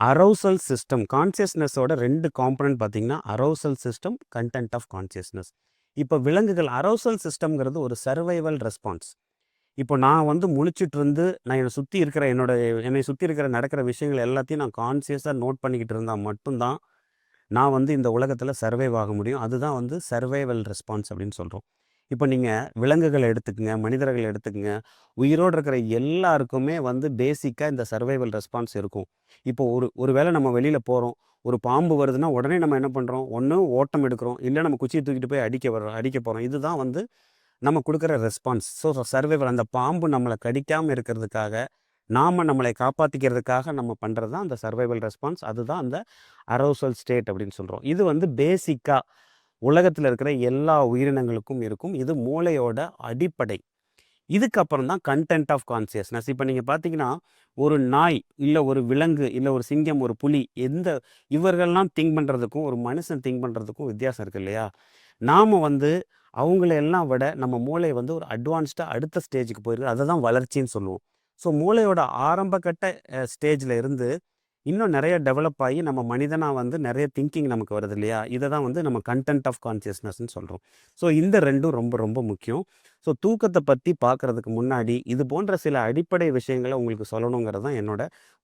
அரௌசல் system கான்சியஸ்னஸோட 2 component பார்த்தீங்கன்னா, arousal system, content of consciousness. இப்போ விலங்குகள் அரௌசல் சிஸ்டம்ங்கிறது ஒரு சர்வைவல் ரெஸ்பான்ஸ். இப்போ நான் வந்து முழிச்சிட்டு இருந்து, நான் என்னை சுத்தி இருக்கிற நடக்கிற விஷயங்கள் எல்லாத்தையும் நான் கான்சியஸா நோட் பண்ணிக்கிட்டு இருந்தா மட்டும் தான், நான் வந்து இந்த உலகத்துல சர்வைவ் ஆக முடியும். அதுதான் வந்து சர்வைவல் ரெஸ்பான்ஸ் அப்படின்னு சொல்றோம். இப்போ நீங்க விலங்குகள எடுத்துக்கங்க, மனிதர்கள எடுத்துக்கங்க. உயிரோட இருக்கிற எல்லாருக்குமே வந்து பேசிக்கா இந்த சர்வைவல் ரெஸ்பான்ஸ் இருக்கும். இப்போ ஒரு வேளை நம்ம வெளியில போறோம். ஒரு பாம்பு வருதுன்னா, உடனே நம்ம என்ன பண்றோம்? ஒண்ணு ஓட்டம் எடுக்கிறோம். இல்ல நம்ம குச்சிய தூக்கிட்டு போய் அடிக்க போறோம். இதுதான் வந்து நம்ம குடுக்குற ரெஸ்பான்ஸ். ஸோ சர்வைவல் அந்த பாம்பு நம்மள கடிக்காம இருக்கிறதுக்காக, நாம நம்மளை காப்பாத்திக்கிறதுக்காக நம்ம பண்றது தான் அந்த சர்வைவல் ரெஸ்பான்ஸ். அதுதான் அந்த அரௌசல் ஸ்டேட் அப்படின்னு சொல்றோம். இது வந்து பேசிக்கா உலகத்துல இருக்கிற எல்லா உயிரினங்களுக்கும் இருக்கும். இது மூளையோட அடிப்படை. இதுக்கப்புறம் தான் கன்டென்ட் ஆஃப் கான்சியஸ்னஸ். இப்ப நீங்க பார்த்தீங்கன்னா, ஒரு நாய், இல்ல ஒரு விலங்கு, இல்ல ஒரு சிங்கம், ஒரு புலி இவர்கள்லாம் திங்க் பண்றதுக்கும், ஒரு மனுஷன் திங்க் பண்றதுக்கும் வித்தியாசம் இருக்கு இல்லையா? நாம வந்து அவங்கள எல்லாம் விட நம்ம மூளை வந்து ஒரு அட்வான்ஸ்டா அடுத்த ஸ்டேஜுக்கு போயிருக்கு. அததான் வளர்ச்சின்னு சொல்லுவோம். ஸோ மூளையோட ஆரம்ப கட்ட ஸ்டேஜ்ல இருந்து இன்னும் நெறைய டெவலப் ஆகி நம்ம மனிதனா வந்து நெறைய திங்கிங் நமக்கு வருது இல்லையா? இத தான் வந்து நம்ம கன்டென்ட் ஆஃப் கான்ஷியஸ்னஸ்ன்னு சொல்றோம். ஸோ இந்த 2ம் ரொம்ப ரொம்ப முக்கியம். ஸோ தூக்கத்த பத்தி பார்க்கறதுக்கு முன்னாடி, இது போன்ற சில அடிப்படை விஷயங்கள உங்களுக்கு சொல்லணுங்கிறது தான் என்னோட